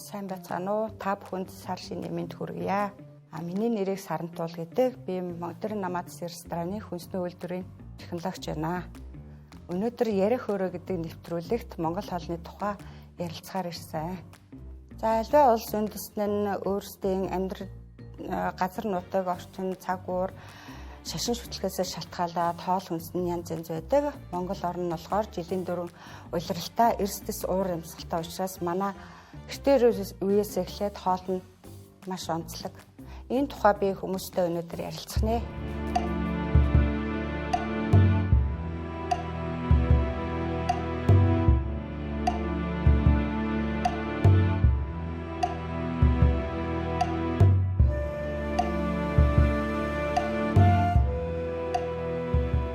Сайн байцгаана уу? Та бүхэнд сар шинэ мэнд хүргье. Миний нэрийг Сарантуул гэдэг. Би модерн намаадс рестораны хүнсний үйлдвэрийн технологич байна. Өнөөдөр ярих өрөө гэдэг нэвтрүүлэгт Монгол хоолны тухай ярилцахаар ирсэн. За аливаа улс үндэстэн нь өөрсдийн амьдрал газар нутаг, орчин, цаг уур, шашин шүтлгээс шалтгаалаад хоол хүнс нь янз янз байдаг. Монгол орн нь болохоор жилийн дөрөв улиралтай эрсдэс уур амьсгалтай учраас манай эртээр үеэс эхлээд хоол нь маш онцлог. Энэ тухай би хүмүүстэй өнөөдөр ярилцах нэ.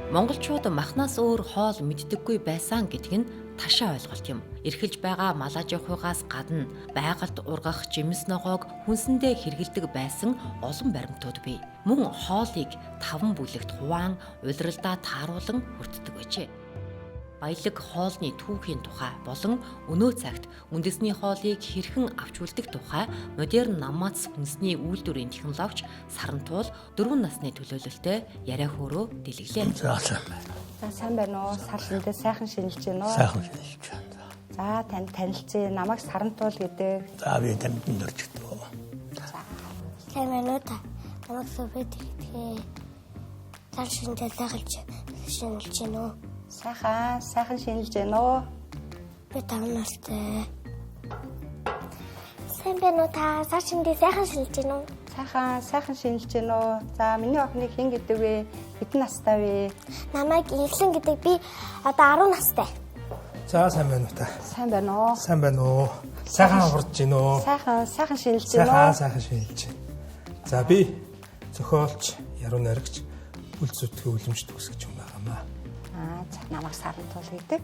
Монголчууд махнаас өөр хоол мэддэггүй байсан гэдг нь ташаа ойлголт юм. Эрхэлж байгаа малажихуйгаас гадна байгальд ургах жимс ногоог хүнсэндээ хэрэгэлдэг байсан олон баримтууд бий. Мөн хоолыг 5 бүлэгт хуваан улиралдаа тааруулан хүртдэг байжээ. Баялаг хоолны түүхийн тухай болон өнөө цагт үндэсний хоолыг хэрхэн авч үлдэх тухай модерн намаадс хүнсний үйлдвэрийн технологич Сарантуул 4 насны төлөөлөлтөд яриа хөөрөө дэлгэлээ. За сайн байна уу? Сар шиндээ сайхан шинжилж байна уу? Сайхан шинжилж байна. За танд танилцъя. Намайг Сарантуул гэдэг. За би танд нэрчдэг. Сайн байна уу та? Намайг Сүбэд гэдэг. Сар шиндээ сайхан шинжилж байна уу? Сайхан шинжилж байна уу? Би 5 настай. Сайн байна уу та? Сар шиндээ сайхан шинжилж байна уу? Сайхан шинжилж байна уу? За миний охиныг хэн гэдэг вэ? Хэдэн настай вэ? Намайг Инглэн гэдэг. Би одоо 10 настай. За сайн байна уу та? Сайн байна уу? Сайн байна уу? Сайхан аварж байна уу? Сайхан шинжилж байна уу? Сайхан шинжилж байна. За би зохиолч, яруу найрагч, үл зүтгэх үлэмж төгсгч юм байгаамаа. За намайг Сарантуул гэдэг.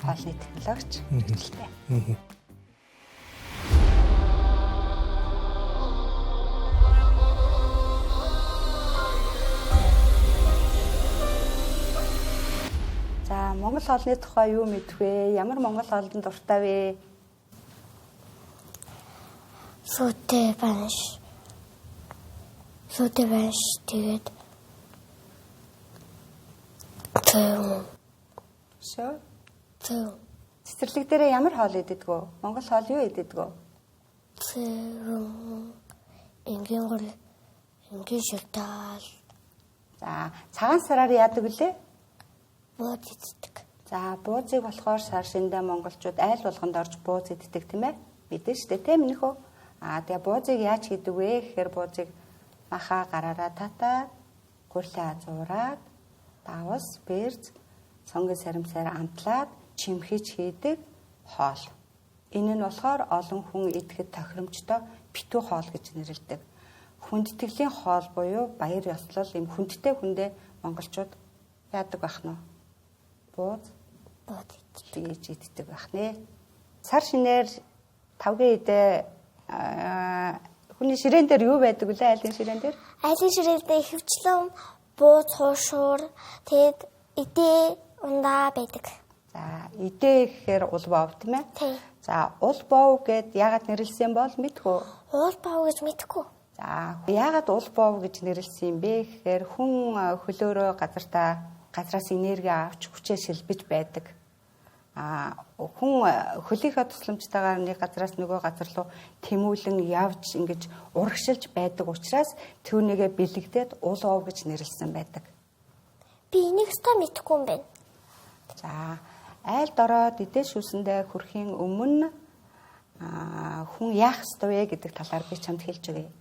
Хоолны технологич. Хэлтэй. За Монгол хоолны тухай юу мэдэх вэ? Ямар монгол хоолнд дуртай вэ? Сүтэ банш. Тэгээд Цэцэрлэг дээр ямар хоол иддэг вэ? Монгол хоол юу иддэг вэ? Энгийн шүлтал. За цагаан сараар яадаг вүлээ? Бууз иддэг. За буузыг болохоор сар шиндээ монголчууд айл болгонд орж бууз иддэг тийм ээ? Мэдэн штэ тийм минийхөө. Тэгээ буузыг яаж хийдэг вэ гэхээр буузыг махаа гараараа татаад, гурлаа азуураад, давас, бэрз, цонгийн саримсаар амтлаад чимхэж хийдэг хоол. Энэ нь болохоор олон хүн идэхэд тохиромжтой битүү хоол гэж нэрлэдэг. Хүндтгэлийн хоол буюу баяр ёслол юм хүндтэй хүндээ монголчууд яадаг байх нь бууз хийж иддэг байх нэ. Сар шинээр тавгийн идэ хүний ширээн дээр юу байдаг вэ? Айлын ширээн дээр? Айлын ширээн дээр ихэвчлэн бууз, хуушуур, тэгээд идэ ундаа байдаг. За идэ гэхээр ул боов тийм ээ? Тийм. За ул боов гэд яагаад нэрлсэн бол мэдхүү? Ул боов гэж мэдхгүй. За яагаад ул боов гэж нэрлсэн юм бэ гэхээр хүн хөлөөрөө газраас энерги авч хүчээ шилбэж байдаг. Хүн хөлийнхөө тусламжтайгаар нэг газраас нөгөө газар руу тэмүүлэн явж ингэж урагшилж байдаг учраас түүнийгээ бэлэгдээд ул боов гэж нэрлсэн байдаг. Би энийг өстой мэдэхгүй юм байна. За айлд ороод идэ шүүсэндээ хүрэхийн өмнө хүн яах ёстой вэ гэдэг талаар би чамд хэлж өгье.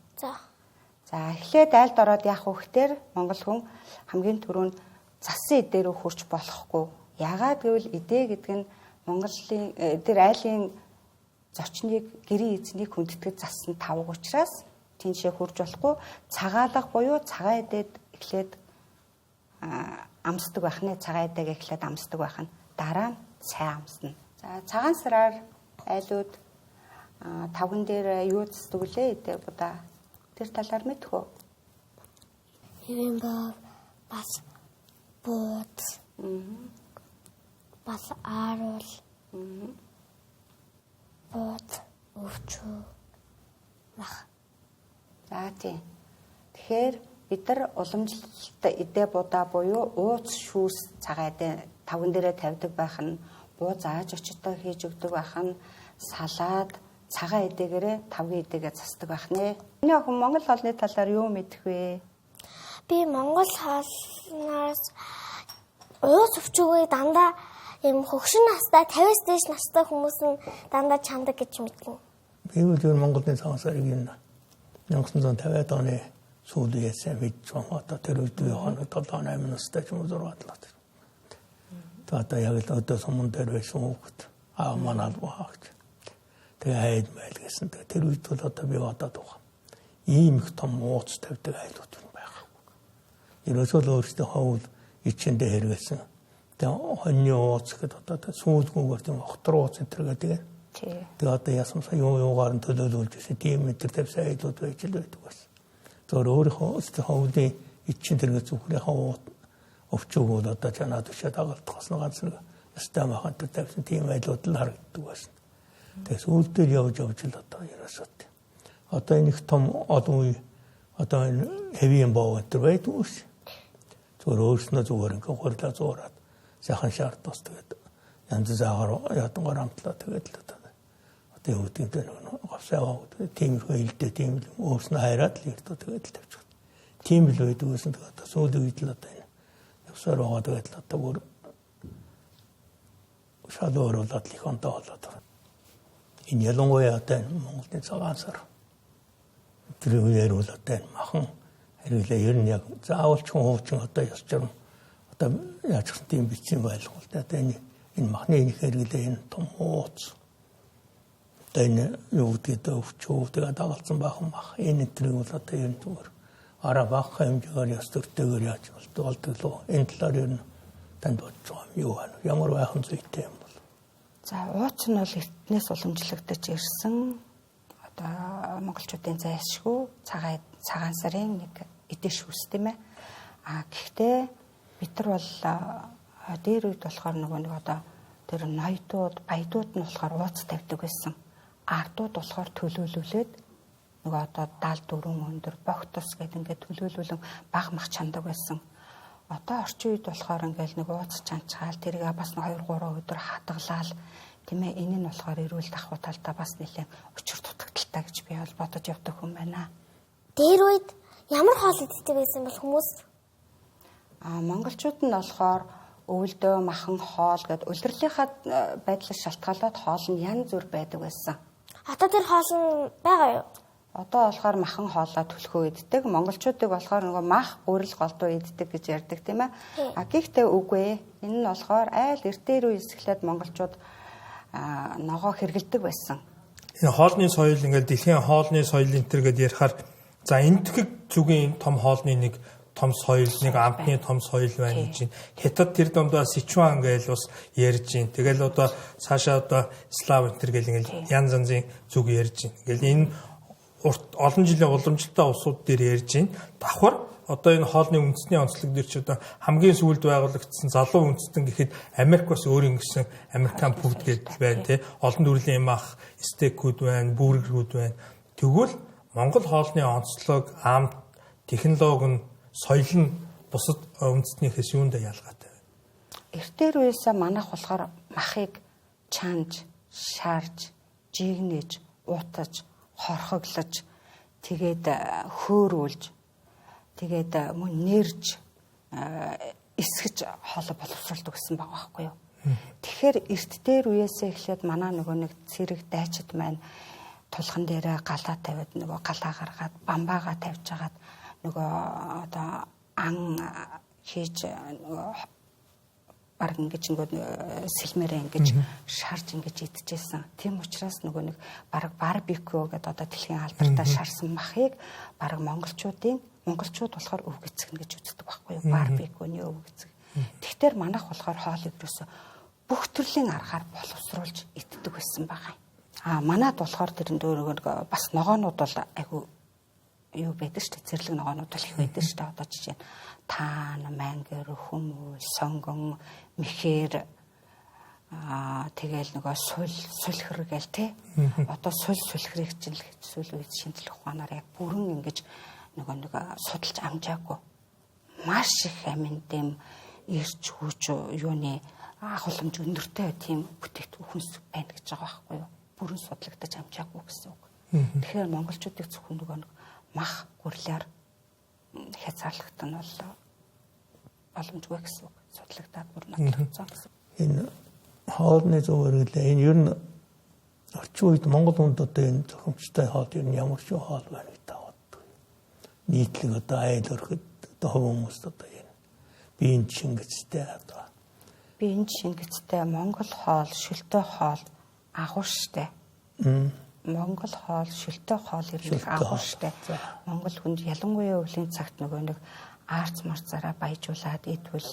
За эхлээд айлд ороод яах вэ гэхээр монгол хүн хамгийн түрүүнд цасан идэ рүү хурж болохгүй. Яагаад гэвэл идэ гэдэг нь Монголын тэр айлын зочныг гэрийн эзнийг хүндэтгэж зассан тавг учраас тийшээ хурж болохгүй. Цагаалга буюу цагаан идээд эхлээд амсдаг байх нэ. Цагаан идээг эхлээд амсдаг байх нь дараа нь сайн амсна. За цагаан сараар айлууд тавган дээр юу засдаг лээ идэ будаа. Тэр талаар мэдэх үү? Хэвэн бас бууз. бас ааруул бод өвчөө мах. За тийм. Тэгэхээр бид нар уламжлалт эдээ будаа буюу ууц шүүс цагаа эдээ таван дээрээ тавьдаг байх нь, буу зааж очтой хийж өгдөг байх нь, салаад цагаан эдээгээрээ тавгийн эдээгээ засдаг байх нэ. Миний охин Монгол хоолны талаар юу мэдэх вэ? Би Монгол хоолноос ууц өвчгөө дандаа юм хөгшин настай 50-аас дээш настай хүмүүс нь дандаа чандаг гэж мэднэ. Би өөр Монголын цаасаар юм. 1950-аад оны сүүлээс мэдж байгаа одоо тэр үед хоног 7-8 настай ч юм уу 6 талаад. Одоо яг л одоо суман дээр байсан хүүхэд манад бахагч. Тэгээ хайд майл гэсэн. Тэр үед бол одоо би бодоод байгаа. Ийм их том ууц тавьдаг айлууд байгаа. Ерөөсөө л өөрсдөө ховл ичэндээ хэрэгэлсэн. Тэгээ хоньны ууц гэдэг одоо сүүлгүүгээр тийм хотор ууц энэ гэдэг. Тэгээ одоо ясамсаа юугаар нь төлөөлүүлж байсан. Тийм метр тавьсан айлууд байж л байдаг байсан. Тэр өөрийнхөө ховлын ичин тэргээ зүгрээ хавууд өвчөөгөө одоо чанаад өшөө дагалдахаас нь ганц нэг ястаа махан тавьсан тийм айлууд л харагддаг байсан. Тэгээс үлдээр явж л одоо ерөөсөө. Одоо энэ их том олон үе одоо энэ хэвийн боо энэ байдаг ус. Зүгээр өөрснөө зүгээр ингээ хурлаа зуураад сайхан шаард тус тэгээд янз заагаар ятангаар амтлаа тэгээд л одоо юу гэдэг нь гавсаа тиймэрхүү хилдэ тийм л өөрснөө хайраад л ирдөө тэгээд л тавьчих. Тийм л байдаг гэсэн тэгээд одоо сүүлийн үед л одоо энэ явсаар байгаа тэгээд л одоо бүр шалууруулаад л их онтоо болоод байна. Энэ ялангуяа одоо Монголын цагаан сар тэр үеэр бол одоо махан хэрэглээ ер нь яг заавал ч хуучин одоо ясчрам одоо яаж ч тийм бичсэн байлгүй л да. Одоо энэ махны нэг хэрэглээ энэ том ууц одоо энэ юу гэдэг өвчөө тэгээд дагалцсан бахан мах энэ төрөг бол одоо ер нь зүгээр араа бах хэмжээгээр яс төртэйгээр яаж болдог лөө энэ талаар ер нь танд бодож байгаа юм юу байна ямар байхын зүйтэй юм бол. За ууц нь бол эртнээс уламжлагдаж ирсэн одоо монголчуудын зайлшгүй цагаан сарын нэг эдэн шүүс тийм ээ. Гэхдээ бид нар бол дээр үед болохоор нэг одоо тэр ноёдууд, баядууд нь болохоор ууц тавьдаг байсан. Ардууд болохоор төлөөлүүлээд нөгөө одоо 74 өндөр богтос гэдэг ингээд төлөөлүүлэн баг мах чандаг байсан. Одоо орчин үед болохоор ингээд нэг ууц чанчгаал тэргээ бас 2-3 өдөр хатгалаал тийм ээ. Энэ нь болохоор эрүүл давхуу талдаа бас нэлээд өчр дутагдaltaй гэж би бол бодож явдаг хүн байна. Дээр үед ямар хоол иддэг байсан бол хүмүүс? Монголчууд нь болохоор өвөлдөө махан хоол гэдэг улирлынхаа байдлаас шалтгаалаад хоол нь янз бүр байдаг байсан. Одоо тэр хоол нь байгаа юу? Одоо болохоор махан хоолоо төлхөө иддэг. Монголчуудыг болохоор нөгөө мах гурил голдуу иддэг гэж ярьдаг тийм ээ. Гэхдээ үгүй ээ. Энэ нь болохоор айл эртээр үеэс эхлээд монголчууд ногоо хэргэлдэг байсан. Энэ хоолны соёл ингээд дэлхийн хоолны соёл энэ төр гэдээ ярихаар за энэ тхэг зүгийн том хоолны нэг том соёл, нэг амтны том соёл байна гэж байна. Хятад тэр домдоо Сичуан гэж бас ярьж байна. Тэгэл одоо цаашаа одоо слав энэ төр гэл ингээд янз янзын зүг ярьж байна. Ингээл энэ олон жилийн уламжлалтай улсууд дээр ярьж байна. Давхар одоо энэ хоолны үндэсний онцлог дээр ч одоо хамгийн сүүлд байгуулагдсан залуу үндэстэн гэхэд Америк бас өөр ингэсэн Американ фуд гэдэг байна тий. Олон төрлийн мах, стейкүүд байна, бүргэрүүд байна. Тэгвэл Монгол хоолны онцлог, амт, технологи нь соёл нь бусад үндэстнийхээс юундаа ялгаатай вэ? Эртээр үеэсээ манайх болохоор махыг чанж, шаарж, жигнэж, уутаж, хорхоглож, тэгээд хөөрүүлж, тэгээд мөн нэрж, эсгэж хоолой боловсруулдаг гэсэн байгаа байхгүй юу? Тэгэхээр эрт дээр үеэсээ эхлээд манай нөгөө нэг цэрэг дайчид маань тулхан дээрээ галаа тавиад нөгөө галаа гаргаад бамбаага тавьж хагаад нөгөө одоо ан хийж нөгөө баг ингэж нөгөө сэлмээрээ ингэж шарж ингэж идчихсэн. Тийм учраас нөгөө нэг баг барбекю гэдэг одоо дэлхийн албартаа шарсан махыг баг монголчууд болохоор өв гэцгэн гэж үздэг байхгүй юу? Барбекюны өв гэцэг. Тэгтэр манайх болохоор хоолыг юусоо бүх төрлийн аргаар боловсруулж иддэг байсан байгаа. Манайд болохоор тэр нөгөө бас ногоонууд бол айгу юу байдаг шүү дээ. Зэрлэг ногоонууд бол их байдаг шүү дээ. Одоо жишээ нь таан, мангэр, хүмүүл, сонгон, мэхээр Тэгэл нөгөө сулхэр гээл те. Одоо сулхрыг чинь л сүүл үед шинжлэх ухаанаар яг бүрэн ингэж нөгөө судалж амжаагүй. Маш их амин дэм ирж хүч юуны агуулмж өндөртэй тийм бүтээгдэхүүн байна гэж байгаа байхгүй юу? Бүрэн судлагдаж амжаагүй гэсэн үг. Тэгэхээр монголчуудыг зөвхөн нөгөө мах гүрлээр хязгаарлахт нь бол боломжгүй гэсэн үг. Судлагдаад бүр нотлогдсон гэсэн. Энэ хоолны зөв хэрэглээ. Энэ ер нь орчин үед Монгол хүнд одоо энэ зохимжтой хоол ер нь ямар ч хоол байна гэдэг боддог. Нийтлэг одоо айл өрхөд одоо хүмүүст одоо энэ биеийн шингэцтэй одоо биеийн шингэцтэй Монгол хоол, шөлтөө хоол агуу штэ. Монгол хоол, шөлтөө хоол ер нь агуу штэ. Монгол хүнд ялангуяа өвлийн цагт нөгөө нэг аарц марцаараа баяжуулаад идвэл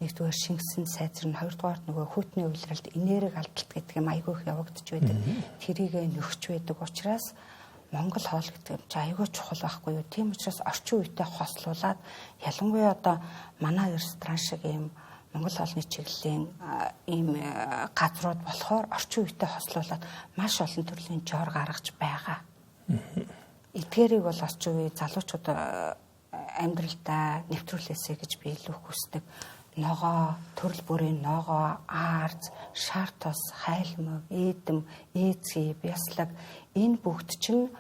нэгдүгээр шингэсэн сайжрна, хоёрдугаар нөгөө хүйтний үйлрэлд энерги алдалт гэдэг юм айгүй их явагдаж байдаг. Тэрийг нөхч байдаг учраас Монгол хоол гэдэг юм чи айгүй чухал байхгүй юу. Тийм учраас орчин үетэй хослуулаад ялангуяа одоо манай ресторан шиг юм Монгол хоолны чиглэлийн ийм газрууд болохоор орчин үетэй хослуулаад маш олон төрлийн жор гаргаж байгаа. Эдгээрийг бол орчин үеийн залуучууд амьдралдаа нэвтрүүлээсэй гэж би илүү хүсдэг. Ногоо, төрөл бүрийн ногоо, аарз, шар тос, хайлмаг, эдэм, ээцгий, бяслаг энэ бүгд чинь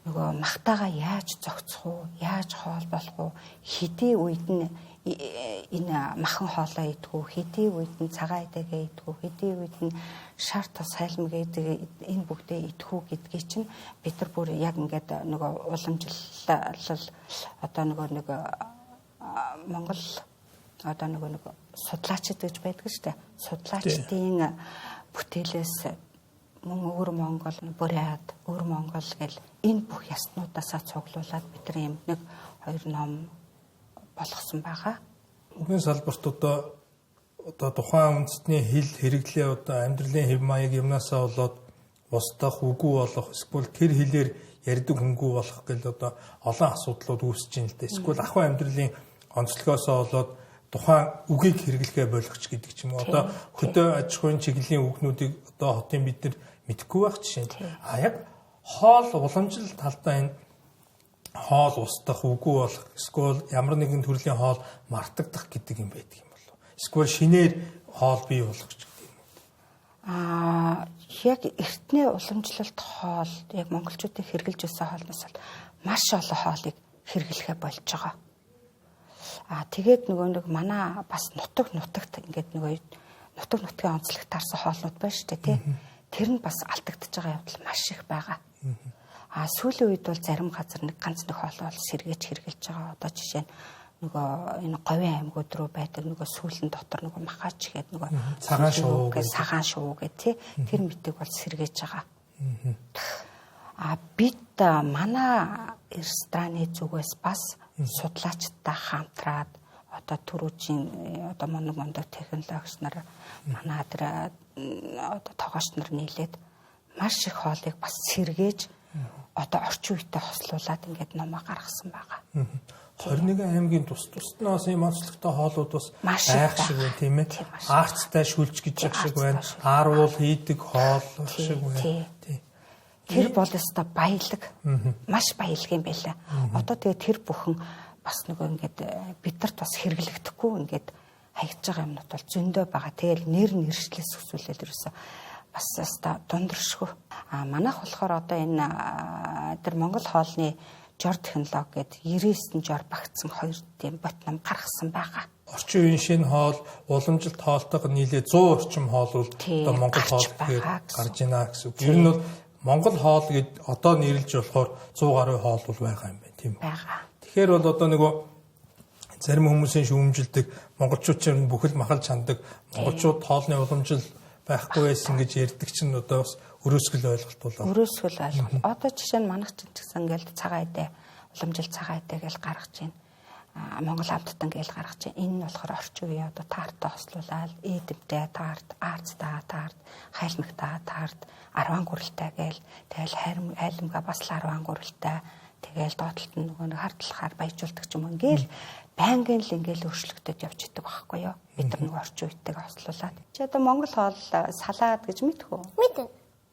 нөгөө махтаага яаж зохицох уу, яаж хоол болох уу, хэдий үед нь энэ махан хоолоо идэх үү, хэдий үед нь цагаан идэгээ идэх үү, хэдий үед нь шар тос, хайлмаг идэгээ энэ бүгдээ идэх үү гэдгийг чинь бид нар бүр яг ингээд нөгөө уламжлал одоо нөгөө Монгол одоо нөгөө судлаачид гэж байдаг шүү дээ. Судлаачдын бүтээлээс мөн өвөр Монгол, Бурят, өвөр Монгол гэл энэ бүх яснуудаасаа цуглуулад бид нар юм нэг хоёр ном болгосон байгаа. Үгийн салбарт одоо тухайн үндэстний хэл хэрэглээ одоо амьдралын хэв маяг юмнасаа болоод устдах, үгүй болох, эсвэл тэр хэлээр ярьдаг хөнгүү болох гэл одоо олон асуудлууд үүсэж байна л дээ. Эсвэл ахуй амьдралын онцлогоосоо болоод тухайн үгийг хэрэглэхээ болгоч гэдэг ч юм уу. Одоо хөдөө аж ахуйн чиглэлийн үгнүүдийг одоо хотын бид нар мэдэхгүй байх жишээ. Яг хоол уламжлал талдаа энэ хоол устдах, үгүй болох, эсвэл ямар нэгэн төрлийн хоол мартагдах гэдэг юм байдаг юм болов. Эсвэл шинээр хоол бий болгох ч гэдэг юм. Яг эртний уламжлалт хоол, яг монголчуудын хэрэгжилж байсан хоолноос бол маш олон хоолыг хэрэглэхээ болж байгаа. Тэгээд нөгөө нэг манай бас нутагт ингээд нөгөө нутгийн онцлог таарсан хоолнууд байна шүү дээ тий. Тэр нь бас алдагдчихж байгаа явдал маш их байгаа. Сүүлийн үед бол зарим газар нэг ганц нэг хоол бол сэргээж хэрэгжилж байгаа. Одоо жишээ нь нөгөө энэ говийн аймагуд руу байдаг нөгөө сүүлэн дотор нөгөө махаач гэдэг нөгөө цагаан шувуу гэх тий. Тэр мэтэг бол сэргээж байгаа. Бид манай рестораны зүгээс бас судлаачтай хамтраад одоо түрүүжийн одоо моног технологич нар манай адра одоо тоогооч нар нийлээд маш их хоолыг бас сэргээж одоо орчин үетэй хослуулад ингээд номоо гаргасан байгаа. 21 аймгийн тус-туснаас ийм онцлогтой хоолууд бас байх шиг байна тийм ээ. Аарцтай шүлж гэж шиг байна. Ааруул хийдэг хоол шиг байна. Тийм. Тэр бол өстой баялаг. Маш баялаг юм байлаа. Одоо тэгээ тэр бүхэн бас нөгөө ингээд бидэрт бас хэрэглэгдэхгүй ингээд хаягдж байгаа юмнууд бол зөндөө байгаа. Тэгэл нэршлээс өсвөлээд ерөөсөө бас өстой дундэршгүй. Манайх болохоор одоо энэ тэр Монгол хоолны жор технологи гэдэг 99 жор багтсан 2 тийм бот ном гаргасан байгаа. Орчин үеийн шинэ хоол, уламжлалт хоолтойгоо нийлээ 100 орчим хоол бол одоо Монгол хоол гэхээр гарч ийна гэсэн үг. Ер нь бол Монгол хоол гэд одоо нэрлэж болохоор 100 гаруй хоол бол байгаа юм байна тийм үү? Байгаа. Тэгэхээр бол одоо нөгөө зарим хүмүүсийн шүүмжилдэг монголчууд чинь бүхэл махал чандаг монголчууд хоолны уламжлал байхгүй байсан гэж ярьдаг чинь одоо бас өрөөсгөл ойлголт болоо. Өрөөсгөл ойлголт. Одоо жишээ нь манайх чинь гэсэн ингээл цагаан идэ, уламжлал цагаан идэ гэж гаргаж байна. Монгол амттан гэж гаргаж байна. Энэ нь болохоор орчин үеийн одоо таартай хослуулаад эдэмтэй таарт, аарцтай таарт, хайлмагтай таарт, 10 гуралтай гээл тэгэл айлмгаа бас 10 гуралтай Тэгэл доотлолт нь нөгөө нэг хардлахаар баяжуулдаг ч юм ингээл байнгын л ингээл өөрчлөгдөд явж идэг байхгүй юу. Бид нар нөгөө орчин үетэйгээ хослуулаад. Чи одоо Монгол хоол салаад гэж мэдэх үү? Мэднэ.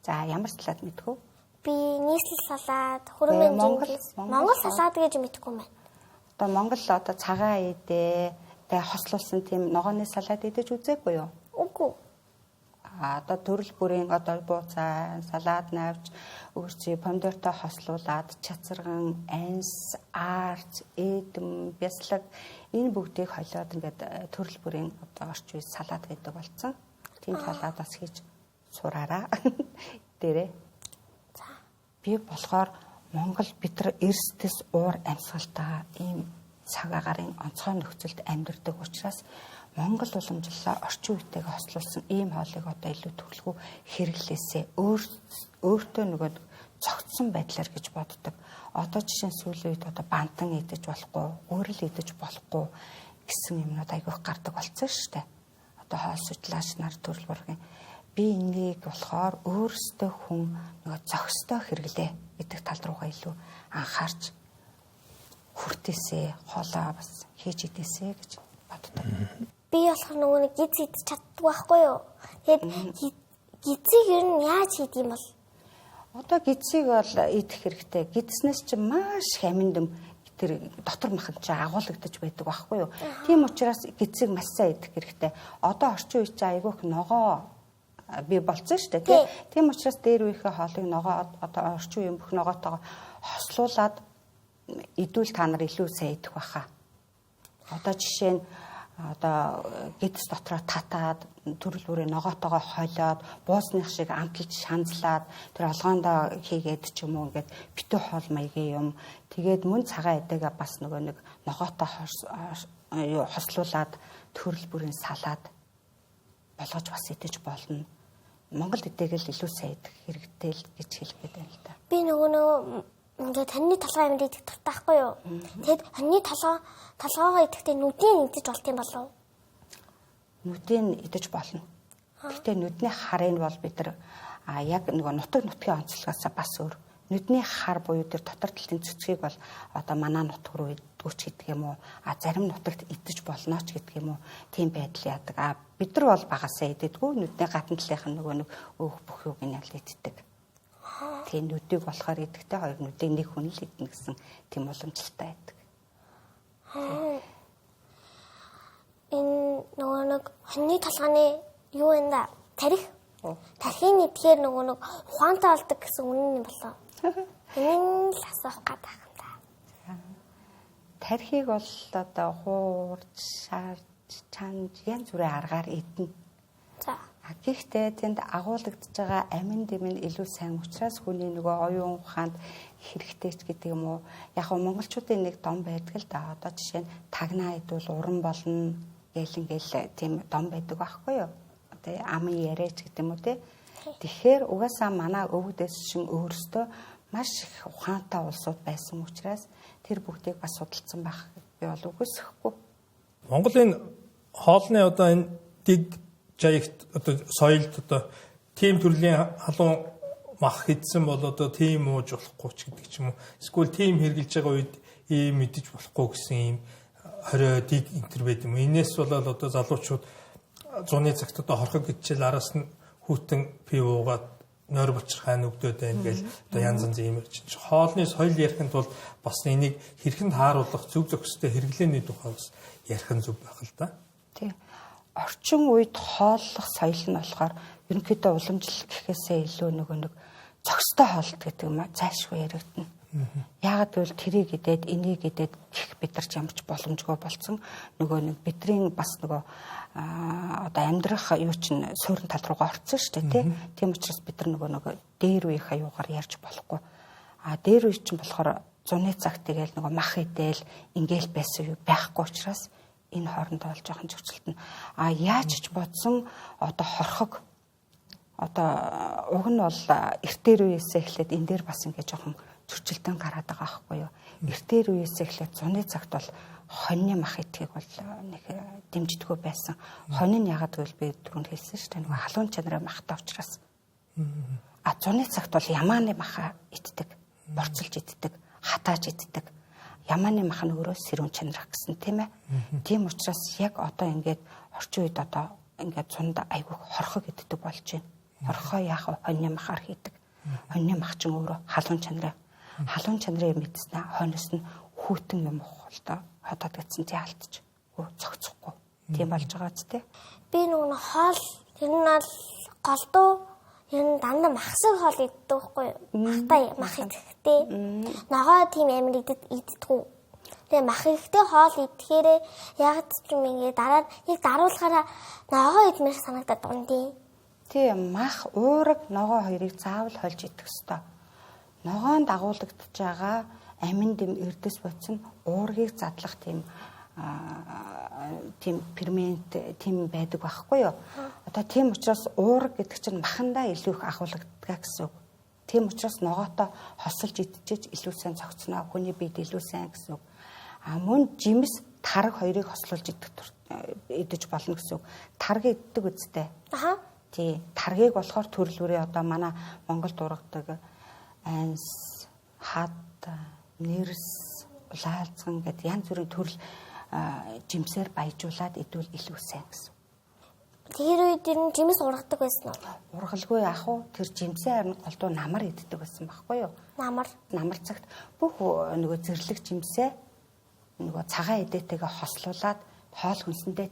За ямар салаад мэдэх үү? Би нийслэл салаад, хөрөнгө Монгол салаад гэж мэдэхгүй юм байна. Одоо Монгол одоо цагаан идэ, тэгээ хослуулсан тийм ногооны салаад идэж үзээгүй юу? Үгүй. Одоо төрөл бүрийн одоо бууцаа, салаад навж, өөрчий помидортой хослуулад, чацарган, анс, арч, эдэм, бяслаг энэ бүгдийг холиод ингээд төрөл бүрийн одоо орчин үеийн салаад гэдэг болсон. Тийм салаад бас хийж сураараа дээрээ. Би болохоор Монгол бид нар эрсдэс уур амьсгалтай ийм цаг агарын онцгой нөхцөлд амьдардаг учраас Монгол уламжлалаа орчин үетэйгээ хослуулсан ийм хоолыг одоо илүү төлөвлөгөө хэрэглээсээ өөртөө нөгөө цогцсон байдлаар гэж боддог. Одоо жишээ нь сүүлийн үед одоо бантан идэж болохгүй, өөрөл идэж болохгүй гэсэн юмнууд айгүйх гардаг болсон шүү дээ. Одоо хоол судлаач нар төрөл бүрийн би энийг болохоор өөрсдөө хүн нөгөө зохистой хэрэглээ гэдэг тал руугаа илүү анхаарч хүртээсээ хоолоо бас хийж идээсэ гэж боддог. Би болохоор нөгөө нэг гиз идэж чаддаг байхгүй юу? Тэгэд гизийг ер нь яаж хийдэг юм бол? Одоо гизийг бол идэх хэрэгтэй. Гидснээс ч маш хаминдам тэр дотор махан чи агуулгадж байдаг байхгүй юу? Тийм учраас гизийг маш сайн идэх хэрэгтэй. Одоо орчин үеч айгүйх ногоо би болцсон шүү дээ тийм учраас дээр үеийнхээ хоолыг ногоо одоо орчин үеийн бүх ногоотойгоо хослуулад идвэл та нар илүү сайн идэх байхаа. Одоо жишээ нь одоо гидс дотроо татаад төрөл бүрийн ногоотойгоо холиод буусных шиг амталж шанзлаад тэр олгоондоо хийгээд ч юм уу ингээд битүү хоол маягийн юм тэгээд мөн цагаан эдэгээ бас нөгөө нэг ногоотой хослуулад төрөл бүрийн салаад болгож бас идэж болно. Монгол эдэгээл илүү сайн идэх хэрэгтэй л гэж хэлгээд байна л да. Би нөгөө ингээд хоньны толгой юм идэх дуртай байхгүй юу? Тэгэд хоньны толгойгоо идэхдээ нүдийн идэж болт юм болов уу? Нүдийн идэж болно. Гэхдээ нүдний харыг бол бид нар яг нөгөө нутгийн онцлогоос бас өөр. Нүдний хар буюу тэр дотор талын цэцгийг бол одоо манай нутг руу идэгч гэдэг юм уу? Зарим нутагт идэж болно ч гэдэг юм уу? Тийм байдал яадаг. Бид нар бол багасаа идэгдэггүй. Нүдний гадна талынх нь нөгөө нэг өөх бүх юуг нь аль иддэг. Тийм нүдийг болохоор идэхтэй хоёр нүдийг нэг хүн л идэнэ гэсэн тийм уламжлалтай байдаг. Энэ нөгөө нэг хоньны толгойн юу вэ да? Тарих. Тархийн идэхээр нөгөө нэг ухаантай болдог гэсэн үнэн юм болоо. Энэ л асуух гэдэг юм да. Тархийг бол одоо хуурж, шаарж, чанж янз бүрийн аргаар идэнэ. За. Гэхдээ тэнд агуулгадж байгаа амин дэм нь илүү сайн учраас хүний нөгөө оюун ухаанд хэрэгтэй ч гэдэг юм уу. Яг нь монголчуудын нэг дом байдаг л да. Одоо жишээ нь тагнаа идвэл уран болно гээл тийм дом байдаг байхгүй юу? Одоо амын яриач гэдэг юм уу те. Тэгэхээр угаасаа манай өвгдөөс шин өөрөөсөө маш их ухаантай улсууд байсан учраас тэр бүгдийг бас судалсан байх би бол үгүйсэхгүй. Монголын хоолны одоо энэ дэг жаягт одоо соёлд одоо тийм төрлийн халуун мах хийдсэн бол одоо тийм ууж болохгүй ч гэдэг ч юм уу. Эсвэл тийм хэрглэж байгаа үед ийм мэдэж болохгүй гэсэн ийм хорио дэг интер байд юм. Энээс болоод одоо залуучууд зуны цагт одоо хорхог гэдчил араас нь хүүтэн пив уугаад нойр бочрхай нүгдөөд байна гэл одоо янз янзын юм ярьж. Хоолны соёл ярихын тулд бас энийг хэрхэн тааруулах зөв зөвхөстэй хэрэглээний тухай бас ярих нь зөв байх л да. Тийм. Орчин үед хооллох соёл нь болохоор ерөнхийдөө уламжлал гэхээсээ илүү нөгөө нэг зохистой хоолт гэдэг юм а зайлшгүй яригдана. Яагаад гэвэл тэрийг идээд энийг идээд гих бид нар ч ямарч боломжгүй болсон. Нөгөө нэг бидний бас нөгөө одоо амьдрах юу чинь суурин тал руугаа орсон шүү дээ тийм учраас бид нар нөгөө дээр үеийн аюугаар ярьж болохгүй. Дээр үе чинь болохоор зуны цагт тэгэл нөгөө мах идээл ингээл байсан юу байхгүй учраас энэ хоорондоо бол жоохон зөрчилтөн. Яаж ч бодсон одоо хорхог одоо уг нь бол эртээр үеэсээ эхлээд энэ дээр бас ингээ жоохон зөрчилтөн гараад байгаа байхгүй юу. Эртээр үеэсээ эхлээд зуны цагт бол хоньны мах идэхийг бол нэг дэмждэггүй байсан. Хонь нь ягаад гэвэл би түрүүнд хэлсэн шүү дээ нөгөө халуун чанарын махтай учраас. Зуны цагт бол ямааны маха иддэг, борцолж иддэг. хатааж иддэг. Ямааны мах нь өөрөө сэрүүн чанарах гэсэн тийм ээ. Тийм учраас яг одоо ингээд орчин үед одоо ингээд цунд айгүй хорхог иддэг болж байна. Хорхоо яах вэ? Хоньны махаар хийдэг. Хоньны мах ч өөрөө халуун чанарын. Халуун чанарын мэдснэ хойноос нь хүүтэн юм ухалтай хотод гэсэн чи алдчих. Цогцохгүй. Тийм болж байгаа ч тийм. Би нөгөө хоол тэр нь бол голдуу ер нь дандаа махсаг хоол иддэг байхгүй юу? Мах идэхтэй. Ногоо тийм амир иддэггүй. Тэгээ мах идэхтэй хоол идэхээр яг ч юм ингээд дараа нэг даруулахаараа ногоо идмээр санагдаад дундий. Тийм мах уураг ногоо хоёрыг заавал хольж идэх ёстой. Ногоон дагуулгадж байгаа амин дэм эрдэс бодсон уургийг задлах тийм фермент тийм байдаг байхгүй юу. Одоо тийм учраас уураг гэдэг чинь махандаа илүү их агуулгадаг гэсэн үг. Тийм учраас ногоотой хосолж идчихэж илүү сайн цогцноо. Хүний биед илүү сайн гэсэн үг. Мөн жимс тараг хоёрыг хослуулж идэж болно гэсэн үг. Тараг иддэг үстэй. Тий, таргийг болохоор төрөл бүрээ одоо манай Монголд ургадаг анс, хад, нэрс, улаалцган гэдэг янз бүрийн төрөл жимсээр баяжуулаад идвэл илүү сайн гэсэн. Тэр үед ер нь жимс ургадаг байсан уу? Ургалгүй ах уу? Тэр жимсээ харин голдуу намар иддэг байсан байхгүй юу? Намар цагт бүх нөгөө зэрлэг жимсээ нөгөө цагаан эдээтэйгээ хослуулад хоол хүнсэндээ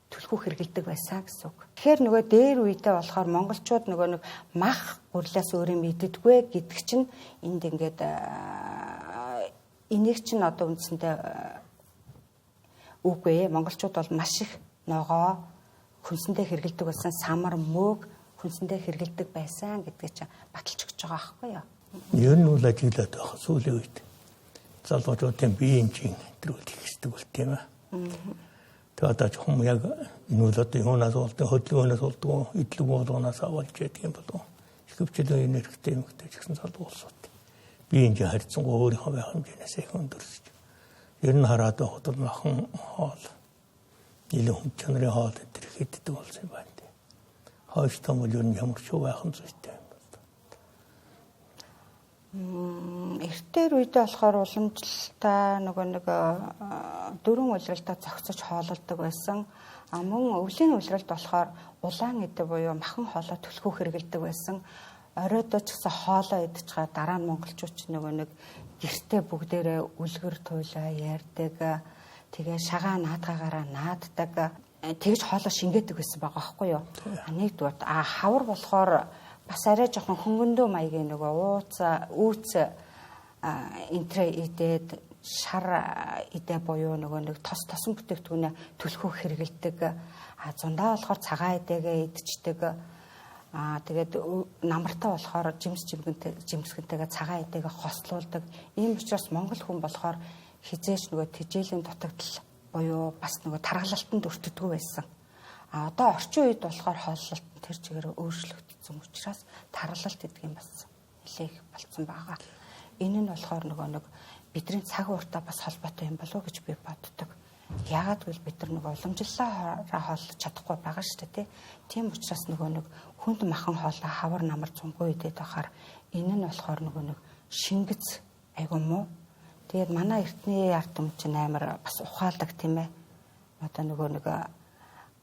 түлхүү хэргэлдэг байсан гэсэн үг. Тэгэхээр нөгөө дээр үедээ болохоор монголчууд нөгөө нэг мах гурлаас өөрөө мэддэггүй гэдэг чинь энд ингээд энийг чинь одоо үндсэндээ үгүй монголчууд бол маш их ногоо хүнсэндээ хэргэлдэг байсан, самар мөөг хүнсэндээ хэргэлдэг байсан гэдгийг чинь баталж өгч байгаа байхгүй юу? Ер нь бол ажиглаад байх сүүлийн үед залуучуудын биеийн чин төрөл ихсдэг бол тийм ээ. Тэгээд одоо хүм яг энэ бол одоо юунаас болдог, хөдөлгөөнөөс болдог, идэлэг болгоноос авалж яддаг юм болов. Хөвчлөлийн нэрхтэй юм гэдэг чигсэн залуусууд. Биеийн чин харьцангуй өөрийнхөө байх хэмжээс их өндөрсөж. Ер нь хараад байхад бол махан хоол, илүү хүн чанарын хоол энэ иддэг болсон юм байна. Хойш том бол ер нь ямар ч байх юм зүйтэй юм байна. Эртээр үедээ болохоор уламжлалтаа нөгөө нэг дөрвөн улиралтаа зохицож хоололдог байсан. Мөн өвлийн улиралд болохоор улаан эдэ буюу махан хоолоо түлхүү хэргэлдэг байсан. Оройдоо ч гэсэн хоолоо идэж байгаа дараа нь монголчууд ч нөгөө нэг гэртээ бүгдээрээ үлгэр туйлаа ярьдаг. Тэгээ шагаа наадгаагаараа нааддаг. Тэгж хоолоо шингээдэг байсан байгаа байхгүй юу? Нэгдүгээр хавар болохоор бас арай жоохон хөнгөндөө маягийн нөгөө үүц интрэ идээд шар идэ буюу нөгөө нэг тосон бүтээгдэхүүнээ түлхүү хэргэлдэг. Зундаа болохоор цагаан идэгээ идчихдэг. Тэгээд намартаа болохоор жимсгэнтэйгээ цагаан идэгээ хослуулдаг. Ийм учраас монгол хүн болохоор хизээш нөгөө тэжээлийн дутагдал буюу бас нөгөө таргалалтанд өртдөггүй байсан. Одоо орчин үед болохоор хооллолт тэр чигээр өөрчлөгдсөн учраас таргалалт гэдэг юм бас нэлээх болцсон байгаа. Энэ нь болохоор нөгөө нэг бидний цаг ууртаа бас холбоотой юм болов уу гэж би боддог. Яагаад гэвэл бид нар нөгөө уламжлалаараа хооллож чадахгүй байгаа шүү дээ. Тийм учраас нөгөө нэг хүнд махан хоолоо хавар намар цумгүй идээд байхаар энэ нь болохоор нөгөө нэг шингэц айгуу муу. Тэгээд манай эртний ард түмэн чинь амар бас ухаалдаг тийм ээ. Одоо нөгөө нэг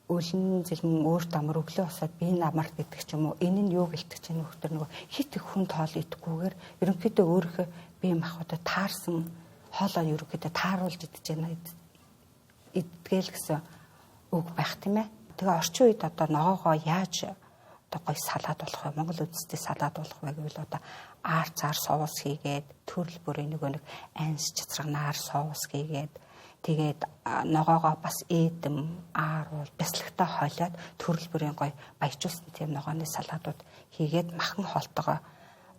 өлн зэлмэн өөр дамар өглөө усаад би намарт гэдэг ч юм уу. Энэ нь юу гэлдэг чинь нөхдөр нөгөө хит их хүнд хоол идэггүйгээр ерөнхийдөө өөрийнхөө бие махбодод таарсан хоолоо ерөнхийдөө тааруулж идэж байна идгээл гэсэн үг байх тийм ээ. Тэгээ орчин үед одоо ногоогоо яаж одоо гой салаад болох вэ? Монгол үндэстэй салаад болох вэ гэвэл одоо аар цаар соус хийгээд төрөл бүрийн нөгөө нэг анс цацрагнаар соус хийгээд тэгээд ногоогоо бас эдэм ааруул бяслагтай хойлоод төрөл бүрийн гой баяжуулсан тийм ногооны салаадууд хийгээд махан хоолтойгоо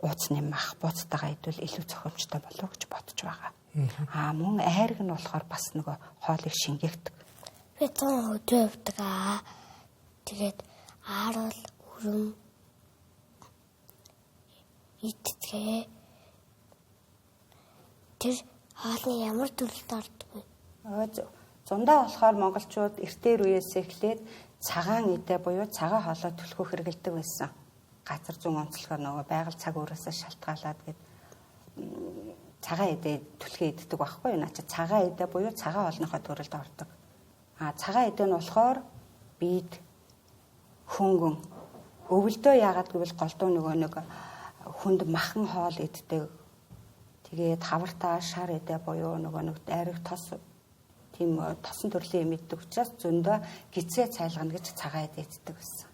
ууцны мах бууцтайгаа идвэл илүү зохимжтой болов гэж бодож байгаа. Мөн айраг нь болохоор бас нөгөө хоолыг шингээгдэг. Би 100 өдөр явдаг аа. Тэгээд ааруул өрөм идтгээ. Тэр хоолны ямар төрөлд ордог вэ? Зундаа болохоор монголчууд эртээр үеэс эхлээд цагаан идэ буюу цагаан хоолой түлхүү хэргэлдэг байсан. Газар зүүн онцлогоор нөгөө байгаль цаг уурасаа шалтгаалаад гээд цагаан эдээ түлхээ иддэг байхгүй юу? Наа чи цагаан эдээ буюу цагаан олныхоо төрөлд ордог. Цагаан эдээ нь болохоор бид хөнгөн өвөлдөө яагаад гэвэл голдуу нөгөө нэг хүнд махан хоол иддэг. Тэгээд хавартаа шар эдээ буюу нөгөө нэг дайрах тос тийм тосон төрлийн юм иддэг учраас зөндөө гизээ цайлгана гэж цагаан эдээ иддэг байсан.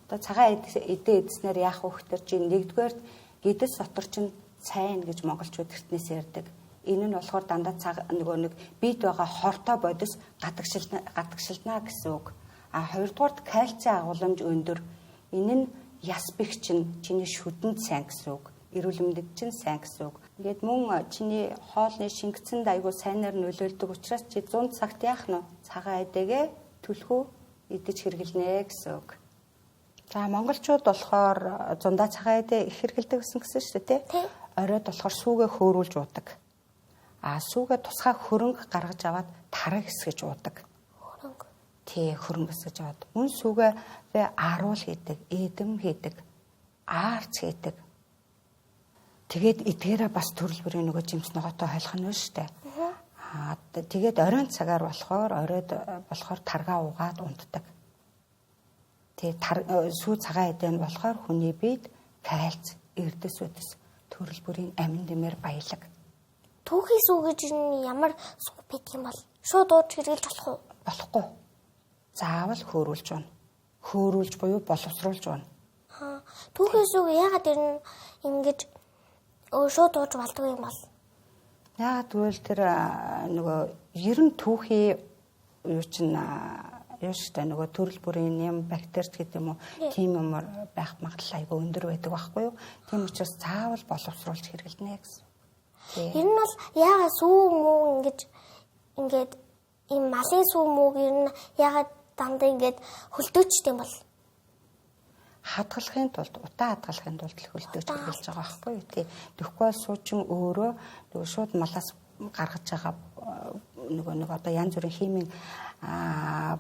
Одоо цагаан эдээ идснээр яах вэ гэхээр чи нэгдүгээр гидэл сотор чинь сайн гэж монголчууд эртнээс ярьдаг. Энэ нь болохоор дандаа нөгөө нэг бийд байгаа хортой бодис гадагшилнаа гэсэн үг. Хоёрдугаарт кальцийн агуулмж өндөр. Энэ нь яс бэх чинь чиний шүдэнд сайн гэсэн үг. Эрүүл мэндэд чинь сайн гэсэн үг. Ингээд мөн чиний хоолны шингэцэнд айгүй сайнаар нөлөөлдөг учраас чи 100 цагт яах нь цагаан эдээгээ түлхүү идэж хэрэглэнэ гэсэн үг. За монголчууд болохоор зундаа цагаан эдээ их хэрэглэдэг гэсэн шүү дээ тий. Оройд болохоор сүүгээ хөөрүүлж уудаг. Сүүгээ тусгай хөрөнгө гаргаж аваад тараг эсгэж уудаг. Хөрөнгө. Тий, хөрөнгө эсгэж аваад. Мөн сүүгээ аруул хийдэг, эдэм хийдэг, аарц хийдэг. Тэгээд эдгээрээ бас төрөл бүрийн нөгөө жимс ногоотой хойлох нь шүү дээ. Тэгээд оройн цагаар оройд болохоор таргаа угаад унтдаг. Тэгээд сүү цагаан эдээ нь болохоор хүний биед кальц, эрдэс үдэс төрөл бүрийн амин дэмээр баялаг. Түүхий сүү гэж ямар сүү байдаг юм бол шууд ууж хэрэглэж болох уу? Болохгүй. Заавал хөөрүүлж байна. Хөөрүүлж буюу боловсруулж байна. Түүхий сүүг яагаад ингэж шууд ууж болдгоо юм бол? Яагаад гэвэл тэр нөгөө ер нь түүхий юу чинь яаштай нөгөө төрөл бүрийн юм бактерич гэдэг юм уу тийм юм байх магадлал айгүй өндөр байдаг байхгүй юу? Тийм учраас заавал боловсруулж хэрэглэнэ гэсэн. Ер нь бол яагаад сүү мүү ингээд ийм малын сүү мүүг ер нь яагаад дандаа ингээд хөлдөөчтэй юм бол? Хадгалахын тулд утаа хадгалахын тулд хөлдөөж хэрэглэж байгаа байхгүй юу? Тэгэхгүй суучин өөрөө нөгөө шууд малаас гаргаж байгаа нэг одоо янз бүрийн химийн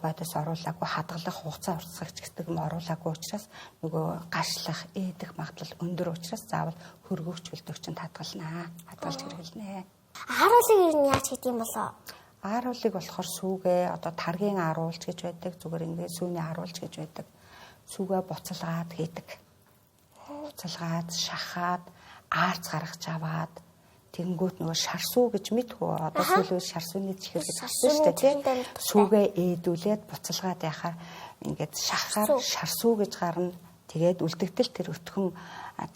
бодис оруулаагүй хадгалах хугацаа уртсагч гэдэг юм оруулаагүй учраас нөгөө гашлах эдэх магадлал өндөр учраас заавал хөргөгч хөлдөгчөнд хадгалнаа. Хадгалж хэрэглэнэ. Ааруулыг ер нь яаж хийх юм болоо? Ааруулыг болохоор сүүгээ одоо таргийн ааруулж гэж байдаг. Зүгээр ингээд сүүний ааруулж гэж байдаг. Сүүгээ буцалгаад хийдэг. Буцалгаад шахаад аарц гаргаж аваад тэнгүүт нөгөө шарсуу гэж мэдхүү одоо сүүл шарсууны чихэр гэж хэлсэн шүү дээ тийм сүүгээ ээдүүлээд буцалгаад яхаар ингээд шахахаар шарсуу гэж гарна тэгээд үлдэгдэл тэр өтгөн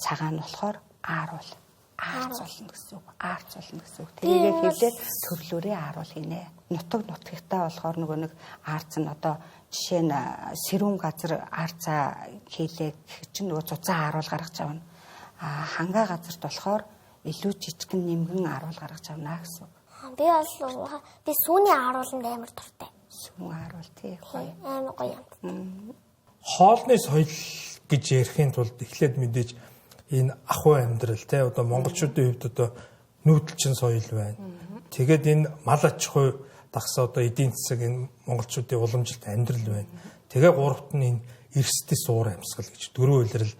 цагаан нь болохоор ааруул аарц болно гэсэн үг аарц болно гэсэн үг тэрийгээ хэлээд төрлөөрөө ааруул хийнэ нутагтаа болохоор нөгөө нэг аарц нь одоо жишээ нь сэрүүн газар аарцаа хийлээ гэх чинь нөгөө цуцаан ааруул гаргаж авна хангаа газарт болохоор илүү жижигхэн нэмгэн ааруул гаргаж авна гэсэн. Би сүүний аарууланд амар дуртай. Сүүн ааруул тий гоё. Амар гоё юм. Хоолны соёл гэж ярихын тулд эхлээд мэдээж энэ ахуй амьдрал тий одоо монголчуудын хувьд одоо нүүдэлчин соёл байна. Тэгээд энэ мал аж ахуй дагсаа одоо эдийн засаг энэ монголчуудын уламжилт амьдрал байна. Тэгээ гуравт нь энэ эрсдэс уур амьсгал гэж дөрөв үйлрэл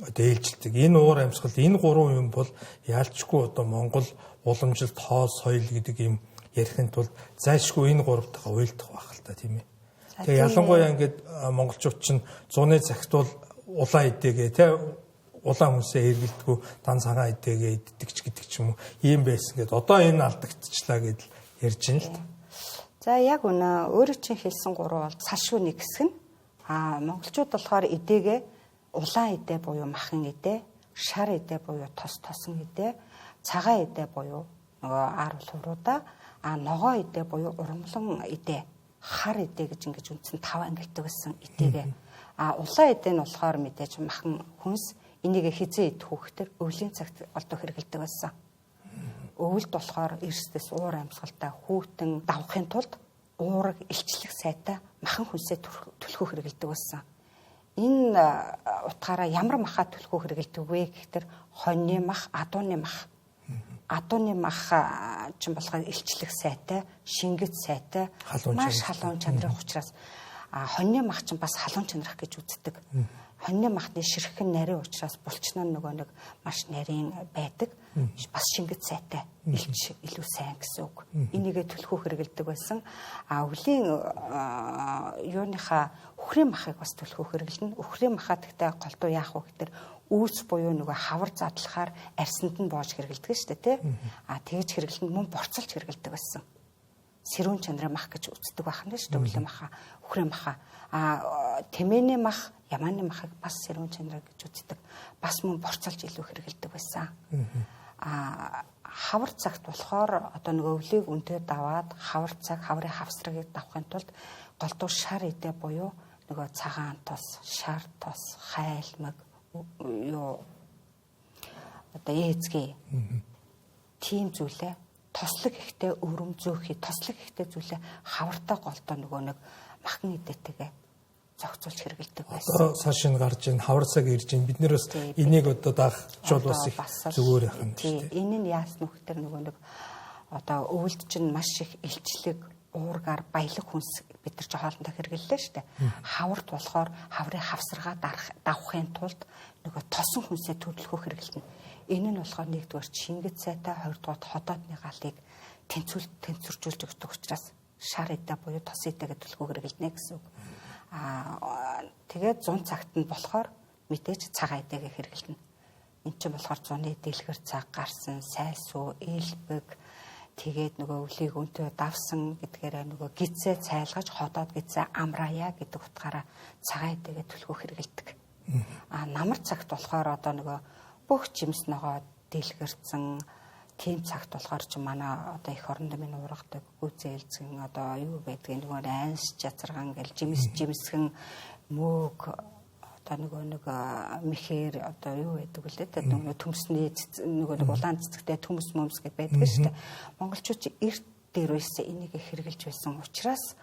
дээлжилдэг. Энэ уур амьсгал энэ гурван юм бол яалчгүй одоо Монгол уламжилт хоол соёл гэдэг юм ярихын тулд зайлшгүй энэ гуравтайгаа уйлдах байх л та тийм ээ. Тэгээ ялангуяа ингээд монголчууд чинь зуны цагт бол улаан эдээгээ тий улаан хүнсээ эргэлдэггүй дан цагаан эдээгээ иддэг ч гэдэг ч юм уу ийм байсан гэд одоо энэ алдагдчихлаа гэдэл ярьж байна л та. За яг үнэ өөрөө чинь хэлсэн гурав бол салшгүй нэг хэсэг нь монголчууд болохоор эдээгээ улаан эдээ буюу махан эдээ, шар эдээ буюу тосон эдээ, цагаан эдээ буюу нөгөө ааруул хуруудаа, ногоо эдээ буюу урамлан эдээ, хар эдээ гэж ингэж үндсэн 5 ангилдаг байсан эдээгээ. Улаан эдээ нь болохоор мэдээж махан хүнс энийг хизээ идэх хүүхдэр өвлийн цагт олдох хэрэгэлдэг байсан. Өвөлд болохоор эрсдэс уур амьсгалтай хүүтэн давхын тулд уураг илчлэх сайтай махан хүнсээ түлхөх хэрэгэлдэг байсан. Энэ утгаараа ямар махаа түлхүү хэрэгэлдэг вэ гэхээр хоньны мах, адууны мах. Адууны мах чинь болохоор илчлэх сайтай, шингэц сайтай, маш халуун чанарын учраас хоньны мах чинь бас халуун чанарх гэж үздэг. хоньны махны ширхэг нарийн учраас булчнаа нөгөө нэг маш нарийн байдаг. Бас шингэц сайтай илч илүү сайн гэсэн үг. Энийгээ түлхүү хэрэгэлдэг байсан. Өвлийн юуныхаа үхрийн махыг бас түлхүү хэрэгэлнэ. Үхрийн махаа тэгтээ голдуу яах вэ гэхээр үүс буюу нөгөө хавар задлахаар арсанд нь боож хэрэгэлдэг шүү дээ, тий. Тэгж хэрэгэлнэ мөн борцолж хэрэгэлдэг байсан. Сэрүүн чанарын мах гэж үздэг байх нь шүү дээ, өвлийн махаа, үхрийн махаа. Тэмээний мах, ямааны махыг бас сэрүүн чанар гэж үздэг. Бас мөн борцолж илүү хэрэгэлдэг байсан. Хавар цагт болохоор одоо нөгөө өвлийг өнтөө даваад хавар цаг, хаврын хавсрыг давахын тулд голдуу шар идэ буюу нөгөө цагаан тос, шар тос, хайлмаг юу одоо ээзгээ тийм зүйлээ тослог ихтэй өрөм зөөхий тослог ихтэй зүйлээ хавартай голдоо нөгөө нэг махын идэтэйгээ зохицуулж хэрэгэлдэг байсан. Одоо цааш нь гарч ийн хавар цаг ирж ийн бид нэр бас энийг одоо дагчвал бас их зүгээр байх юм тийм. Энэ нь яасан нүх тэр нөгөө нэг одоо өвөлд чинь маш их илчлэг уургаар баялаг хүнс бид нар ч хоолндоо хэрэглэлээ шүү дээ. Хавард болохоор хаврын хавсаргаа давахын тулд нөгөө тосон хүнсээ төлөвлөхөө хэрэглэнэ. Энэ нь болохоор нэгдүгээр шингэц сайтай, хоёрдугаар ходоодны галыг тэнцвэржүүлж өгдөг учраас шар идэ буюу тос идэгээ төлөвлөхөө хэрэглэнэ гэсэн үг. Тэгээд 100 цагт нь болохоор мэдээж цагаан идэгээ хэрэглэнэ. Энд чинь болохоор 100-ны дэлгэр цаг гарсан, сайлсуу, ээлбэг тэгээд нөгөө өвлийг өнтөө давсан гэдгээрээ нөгөө гизээ цайлгаж ходоод гизээ амраая гэдэг утгаараа цагаан идэгээ төлөвлөхөө хэрэгэлдэг. Намар цагт болохоор одоо нөгөө бүх жимс ногоо дэлгэрсэн тийм цагт болохоор ч манай одоо их оронд минь ургадаг гүзээлзгэн одоо юу байдгийг нөгөө айнс чацарган гэл жимсгэн мөөг одоо нөгөө нэг мэхээр одоо юу байдаг вэ те нөгөө төмсний нөгөө улаан цэцэгтэй төмс мөмс гэж байдаг шүү дээ. Монголчууд чи эрт дээр үесээ энийг хэрэгжилж байсан учраас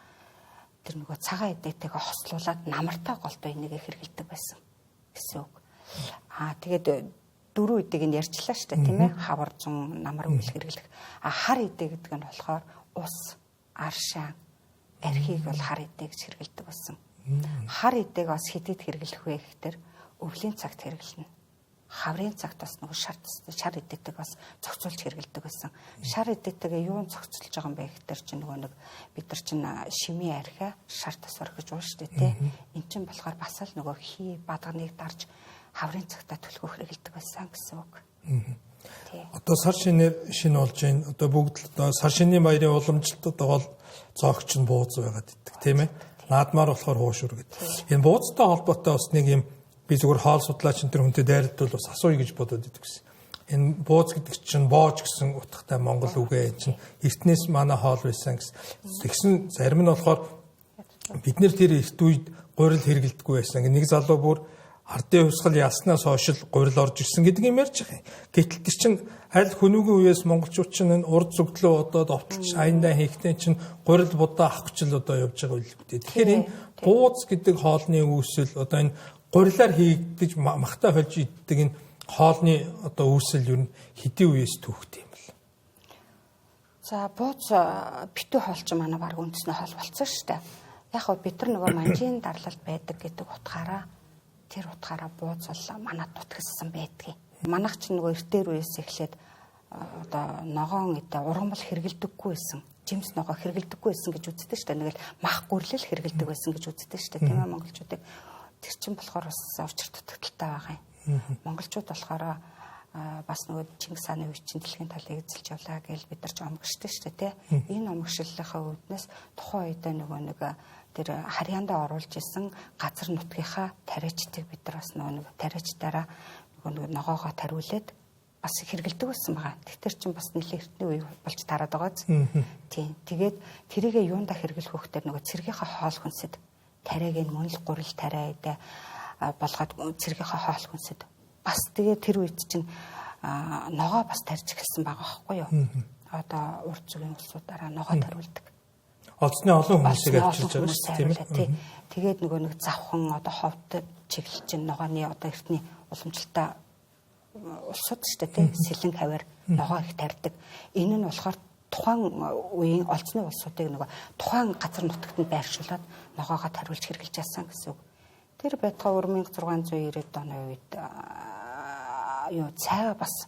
тэр нөгөө цагаан эдээтэйгээ хослуулаад намартай голдоо энийг хэрэгэлдэг байсан гэсэн үг. Тэгээд дөрөв эдэг нь ярьчлаа шүү дээ тийм ээ. Хавар зун намар үйл хэрэглэх. Хар эдэг гэдэг нь болохоор ус, аршаа, архийг бол хар эдэг гэж хэрэгэлдэг байсан. Хар эдэг бас хэдэд хэрэглэх вэ гэхээр өвлийн цагт хэрэглэнэ. Хаврын цагт бас нөгөө шар эдэгтэй бас зохицуулж хэрэглэдэг байсан. Шар эдэгтэйгээ юун зохицуулж байгаа юм бэ гэхээр чинь нөгөө нэг бид нар чинь шимийн архиа шар тас орхиж уун шүү дээ тий. Эн чинь болохоор бас л нөгөө хий бадганыг дарж хаврын цагтаа төлөхөө хэрэгэлдэг байсан гэсэн үг. Одоо сар шинээр шинэ болж байна. Одоо бүгд одоо сар шинийн баярын уламжлалт одоо гол зоогч нь бууз байгаад иддэг тийм ээ. Наадмаар болохоор хуушур гэдэг. Энэ бууцтай холбоотой бас нэг юм би зүгээр хоол судлаач энэ хүнтэй дайралтвал бас асууя гэж бодоод идэв гэсэн. Энэ бууз гэдэг чинь боож гэсэн утгатай монгол үгээ чинь эртнээс манай хоол байсан гэсэн. Тэгсэн зарим нь болохоор бид нэр тэр эрт үед гурил хэрэгэлдэггүй байсан. Нэг залуу бүр ардын хувьсгал яснаас хойш гурил орж ирсэн гэдэг юм ярьж байгаа юм. Гэтэл тэр чинь аль хүнүүгийн үеэс монголчууд чинь энэ урд зүгдлөө одоо довтолч аяндаа хийхдээ чинь гурил будаа авах гэж л одоо явж байгаа үйл хөтэй. Тэгэхээр энэ бууз гэдэг хоолны үүсэл одоо энэ гурилаар хийгдэж махтай хольж иддэг энэ хоолны одоо үүсэл юу н хэдийн үеэс түүхтэй юм бэл. За бууз битүү хоол ч манай баг үндэснээ хоол болцсон шүү дээ. Яг хөө бид нар нөгөө манжийн дарлал байдаг гэдэг утгаараа тэр утгаараа бууз бол манад нутгассан байдгийг. Манайх ч нөгөө эртээр үеэс эхлээд одоо ногоон идэ ургамал хэрэгэлдэггүй байсан. Жимс ногоо хэрэгэлдэггүй байсан гэж үздэг шүү дээ. Нэг л мах гүрлэл хэрэгэлдэг байсан гэж үздэг шүү дээ. Тийм ээ монголчуудыг. Тэр чинь болохоор бас учир дутагдaltaй байгаа юм. Монголчууд болохоор бас нөгөө Чингис хааны үе чинь дэлхийн талыг эзэлж явлаа гэж бид нар ч омгшдаг шүү дээ. Энэ омгшлийнхаа үүднээс тухайн үедээ нөгөө нэг тэр харьяандаа оруулж исэн газар нутгийнхаа тариачдыг бид нар бас нөгөө тариачдаараа нөгөө ногоогоо тариулээд бас хэрэгэлдэг байсан байгаа. Тэгэхээр чинь бас нэлээд эртний үе болж тараад байгааз. Тийм. Тэгээд тэрийгээ юундаа хэрэглэх хөхтөр нөгөө цэргийнхаа хоол хүнсэд тариаг нь мөн л гурил тариа идэ болгоод цэргийнхаа хоол хүнсэд бас тэгээд тэр үед чинь ногоо бас тарьж эхэлсэн байгаа байхгүй юу? Одоо урд зүгийн улсуудаараа ногоо тариулдаг. Олцны олон хүмүүсийг авчирж байгаа шүү дээ тийм ээ. Тэгээд нөгөө нэг завхан одоо ховд чиглэл чинь ногооны одоо эртний уламжлалтай улсууд шүү дээ тийм сэлэн хавар ногоо их тарьдаг. Энэ нь болохоор тухайн үеийн олцны улсуудыг нөгөө тухайн газар нутагт нь байршуулад ногоогоо тариулж хэрэглэж яасан гэсэн үг. Тэр байтугай 1690-ад оны үед юу цайгаа бас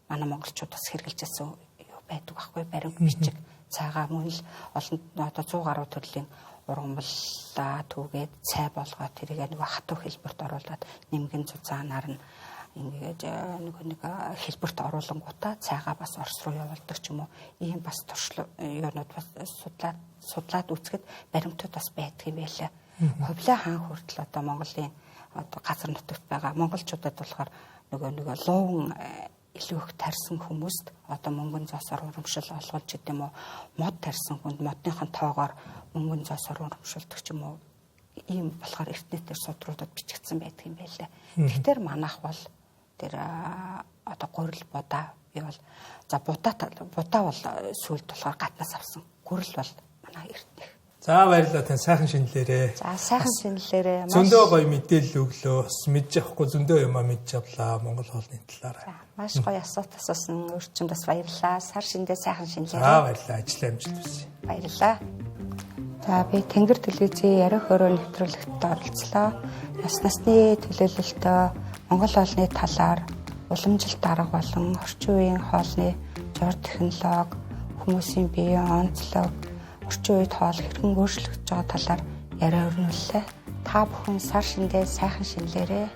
манай монголчууд бас хэрэгжилж байсан юу байдаг байхгүй баримт бичиг цайгаа мөн л олон одоо 100 гаруй төрлийн ургамлаа түүгээд цай болгоод тэрийг нэг хатуу хэлбэрт оруулаад нэмгэн зузаанаар нь ингээд нэг хэлбэрт оруулангуудаа цайгаа бас Орос руу явуулдаг ч юм уу ийм бас туршлага юунууд бас судлаад үзэхэд баримтууд бас байдаг юм байлаа. Хувлаа хаан хүртэл одоо Монголын одоо газар нутагт байгаа монголчуудад болохоор нөгөө луун илүү их тарьсан хүмүүст одоо мөнгөн зоосоор урамшил олгож гэдэг юм уу мод тарьсан хүнд модныхон тоогоор мөнгөн зоосоор урамшилдаг ч юм уу ийм болохоор эртнэтээр судруудад бичигдсэн байдаг юм байлаа. Тэгэхээр манайх бол тэр одоо гурил будаа би бол за будаа бол сүйд болохоор гаднаас авсан гурил бол манай эртнэх. За баярлалаа тань сайхан шинэлээрээ. За сайхан шинэлээрээ зөндөө гоё мэдээлэл өглөө. Бас мэдж авахгүй зөндөө юмаа мэдж авлаа Монгол хоолны талаар. Маш гоё асуулт асуусан өрчөнд бас баярлалаа. Сар шиндээ сайхан шинэлээрээ. За баярлалаа. Ажил амжилт хүсье. Баярлалаа. За би Тэнгэр телевизийн ярих хөрөө нэвтрүүлэгт оролцлоо. Нас насны төлөөлөлтөө Монгол хоолны талаар уламжилт арга болон орчин үеийн хоолны жор технологи, хүмүүсийн биеийн онцлог, орчин үед хоол хэрхэн өөрчлөгдөж байгаа талаар яриа өрнүүллээ. Та бүхэн сар шиндээ сайхан шинэлээрээ.